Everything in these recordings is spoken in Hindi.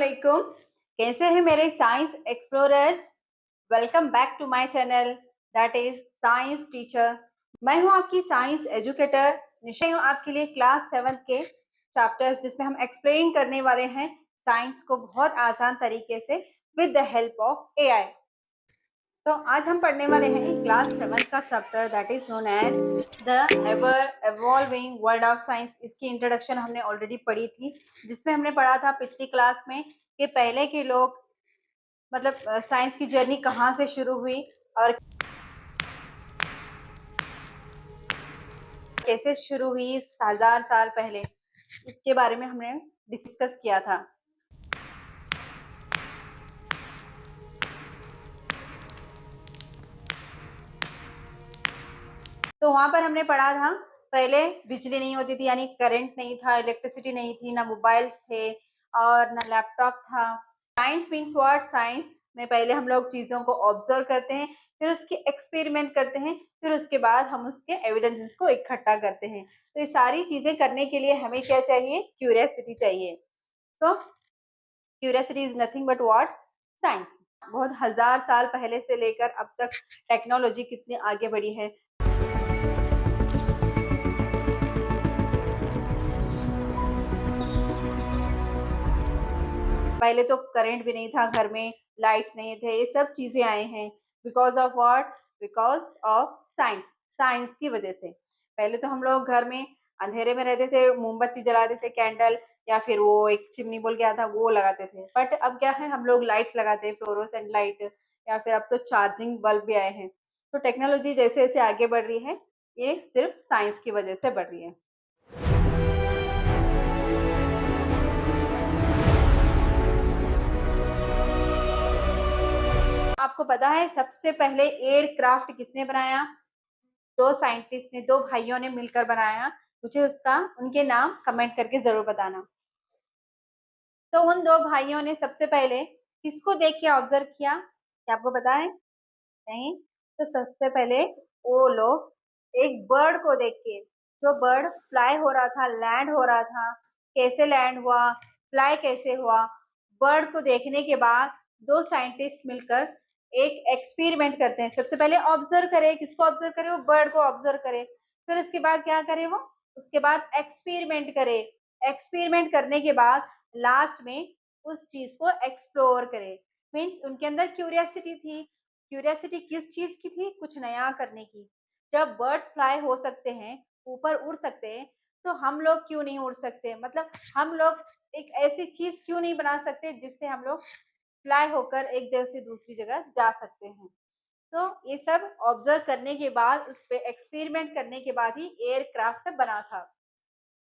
वालेकुम। कैसे हैं मेरे science explorers? Welcome back to my channel that is science teacher. मैं हूं आपकी साइंस एजुकेटर। निश्चय हूं आपके लिए क्लास 7 के चैप्टर्स जिसमें हम एक्सप्लेन करने वाले हैं साइंस को बहुत आसान तरीके से with the help of AI. तो आज हम पढ़ने वाले हैं क्लास 7 का chapter that is known as the ever evolving world of science. इसकी इंट्रोडक्शन हमने ऑलरेडी पढ़ी थी, जिसमें हमने पढ़ा था पिछली क्लास में कि पहले के लोग मतलब साइंस की जर्नी कहाँ से शुरू हुई और कैसे शुरू हुई 1000 साल पहले, इसके बारे में हमने डिस्कस किया था। तो वहां पर हमने पढ़ा था पहले बिजली नहीं होती थी, यानी करंट नहीं था, इलेक्ट्रिसिटी नहीं थी, ना मोबाइल्स थे और ना लैपटॉप था। Science means what? साइंस में पहले हम लोग चीजों को ऑब्जर्व करते हैं, फिर उसके एक्सपेरिमेंट करते हैं, फिर उसके बाद हम उसके एविडेंसेस को इकट्ठा करते हैं। तो ये सारी चीजें करने के लिए हमें क्या चाहिए? क्यूरियोसिटी चाहिए। So curiosity is nothing but what? Science. बहुत 1000 साल पहले से लेकर अब तक टेक्नोलॉजी कितनी आगे बढ़ी है। पहले तो करंट भी नहीं था घर में, लाइट्स नहीं थे, ये सब चीजें आए हैं because of what? Because of science. Science की वजह से पहले तो हम लोग घर में अंधेरे में रहते थे, मोमबत्ती जलाते थे, कैंडल, या फिर वो एक चिमनी बोल के आता वो लगाते थे। बट अब क्या है, हम लोग लाइट्स लगाते हैं, फ्लोरोसेंट लाइट, या फिर अब तो चार्जिंग बल्ब भी आए हैं। तो टेक्नोलॉजी जैसे जैसे आगे बढ़ रही है, ये सिर्फ साइंस की वजह से बढ़ रही है। आपको पता है सबसे पहले एयरक्राफ्ट किसने बनाया? दो साइंटिस्ट ने, दो भाइयों ने मिलकर बनाया। मुझे उसका उनके नाम कमेंट करके जरूर बताना। तो उन दो भाइयों ने सबसे पहले किसको देख के ऑब्जर्व किया? क्या आपको पता है? नहीं। तो सबसे पहले वो लोग एक बर्ड को देख के, जो बर्ड फ्लाई हो रहा था, लैंड हो रहा था, कैसे लैंड हुआ, फ्लाई कैसे हुआ, बर्ड को देखने के बाद दो साइंटिस्ट मिलकर एक एक्सपेरिमेंट करते हैं। सबसे पहले ऑब्जर्व करे, किसको ऑब्जर्व करे? वो बर्ड को ऑब्जर्व करे। फिर उसके बाद क्या करे वो? उसके बाद एक्सपेरिमेंट करे। एक्सपेरिमेंट करने के बाद लास्ट में उस चीज को एक्सप्लोर करे। मीन्स उनके अंदर क्यूरियोसिटी थी। क्यूरियोसिटी किस चीज की थी? कुछ नया करने की। जब बर्ड्स फ्लाई हो सकते हैं, ऊपर उड़ सकते हैं, तो हम लोग क्यों नहीं उड़ सकते? मतलब हम लोग एक ऐसी चीज क्यों नहीं बना सकते जिससे हम लोग फ्लाई होकर एक जगह से दूसरी जगह जा सकते हैं? तो ये सब ऑब्जर्व करने के बाद, उस पे एक्सपेरिमेंट करने के बाद ही एयरक्राफ्ट बना था।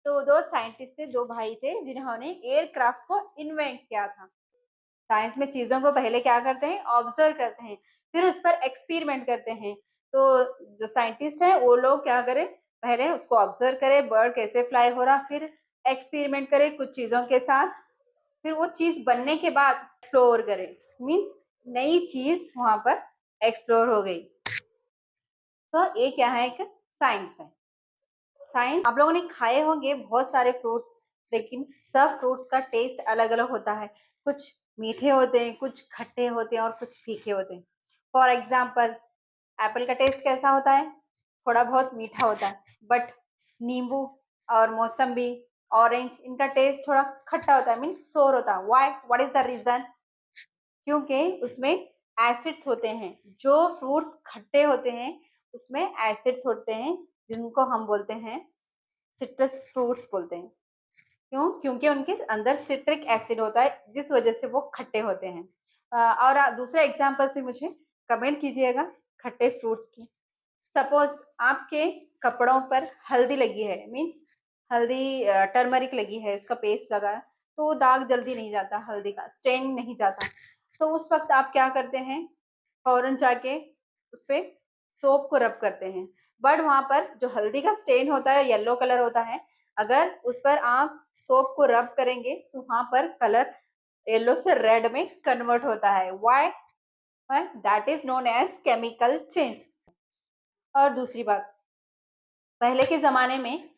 तो दो साइंटिस्ट थे, दो भाई थे, जिन्होंने एयरक्राफ्ट को इन्वेंट किया था। साइंस में चीजों को पहले क्या करते हैं? ऑब्जर्व करते हैं, फिर उस पर एक्सपेरिमेंट करते हैं। तो जो साइंटिस्ट है वो लोग क्या करें? पहले उसको ऑब्जर्व करें, बर्ड कैसे फ्लाई हो रहा, फिर एक्सपेरिमेंट करें कुछ चीजों के साथ, फिर वो चीज बनने के बाद एक्सप्लोर करें। मीन्स नई चीज वहां पर एक्सप्लोर हो गई। तो ये क्या है? एक साइंस है। साइंस, आप लोगों ने खाए होंगे बहुत सारे फ्रूट्स, लेकिन सब फ्रूट्स का टेस्ट अलग अलग होता है। कुछ मीठे होते हैं, कुछ खट्टे होते हैं और कुछ फीके होते हैं। फॉर एग्जाम्पल, एप्पल का टेस्ट कैसा होता है? थोड़ा बहुत मीठा होता है। बट नींबू और मौसम्बी, ऑरेंज, इनका टेस्ट थोड़ा खट्टा होता है, मीन्स सोर होता है। Why? What is the reason? क्योंकि उसमें एसिड्स होते हैं। जो फ्रूट्स खट्टे होते हैं उसमें एसिड्स होते हैं, जिनको हम बोलते हैं सिट्रस फ्रूट्स बोलते हैं। क्यों? क्योंकि उनके अंदर सिट्रिक एसिड होता है, जिस वजह से वो खट्टे होते हैं। और दूसरे एग्जांपल्स भी मुझे कमेंट कीजिएगा खट्टे फ्रूट्स की। सपोज आपके कपड़ों पर हल्दी लगी है, मीन्स हल्दी टर्मरिक लगी है, उसका पेस्ट लगा है, तो वो दाग जल्दी नहीं जाता, हल्दी का स्टेन नहीं जाता। तो उस वक्त आप क्या करते हैं? फौरन जाके उस पे सोप को रब करते हैं। बट वहां पर जो हल्दी का स्टेन होता है, येलो कलर होता है, अगर उस पर आप सोप को रब करेंगे तो वहां पर कलर येलो से रेड में कन्वर्ट होता है। Why? That is known as chemical change. और दूसरी बात, पहले के ज़माने में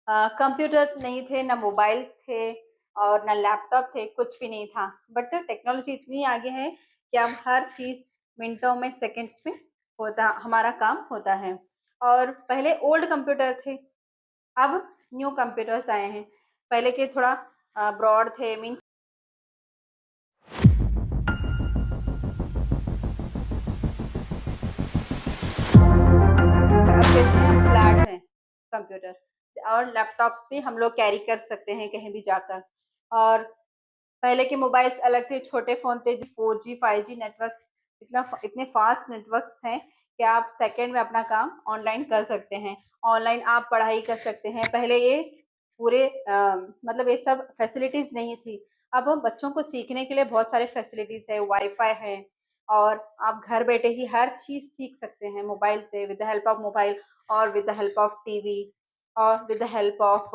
कंप्यूटर नहीं थे, ना मोबाइल्स थे, और ना लैपटॉप थे, कुछ भी नहीं था। बट टेक्नोलॉजी इतनी आगे है कि अब हर चीज़ मिनटों में, सेकंड्स में होता, हमारा काम होता है। और पहले ओल्ड कंप्यूटर थे, अब न्यू कंप्यूटर्स आए हैं। पहले के थोड़ा ब्रॉड थे, मीन्स अब कैसे हैं, फ्लैट हैं कंप्यूटर। और लैपटॉप्स भी हम लोग कैरी कर सकते हैं कहीं भी जाकर। और पहले के मोबाइल्स अलग थे, छोटे फ़ोन थे, 4G 5G नेटवर्क्स, इतने फ़ास्ट नेटवर्क्स हैं कि आप सेकंड में अपना काम ऑनलाइन कर सकते हैं। ऑनलाइन आप पढ़ाई कर सकते हैं। पहले ये पूरे मतलब ये सब फैसिलिटीज़ नहीं थी। अब बच्चों को सीखने के लिए बहुत सारे फैसिलिटीज़ है, वाई-फाई है और आप घर बैठे ही हर चीज़ सीख सकते हैं मोबाइल से, with the help of mobile और with the help of TV और with the help of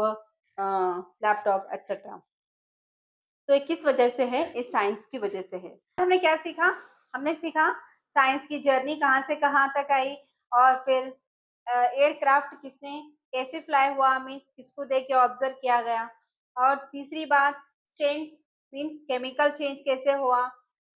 laptop etcetera. तो ये किस वजह से है? इस साइंस की वजह से है। हमने क्या सीखा? हमने सीखा साइंस की जर्नी कहाँ से कहाँ तक आई और फिर एयरक्राफ्ट किसने कैसे फ्लाई हुआ, मीन्स किसको देख के ऑब्जर्व किया गया। और तीसरी बात, चेंज मीन्स केमिकल चेंज कैसे हुआ,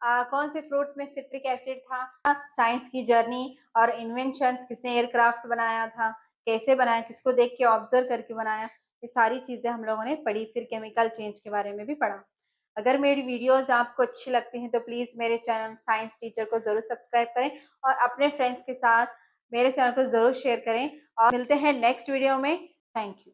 कौन से फ्रूट्स में सिट्रिक एसिड था। साइंस की जर्नी और इन्वेंशंस, किसने एयरक्राफ्ट बनाया था, कैसे बनाया, किसको देख के ऑब्जर्व करके बनाया, ये सारी चीजें हम लोगों ने पढ़ी। फिर केमिकल चेंज के बारे में भी पढ़ा। अगर मेरी वीडियोस आपको अच्छी लगती हैं तो प्लीज़ मेरे चैनल साइंस टीचर को ज़रूर सब्सक्राइब करें और अपने फ्रेंड्स के साथ मेरे चैनल को ज़रूर शेयर करें और मिलते हैं नेक्स्ट वीडियो में। Thank you.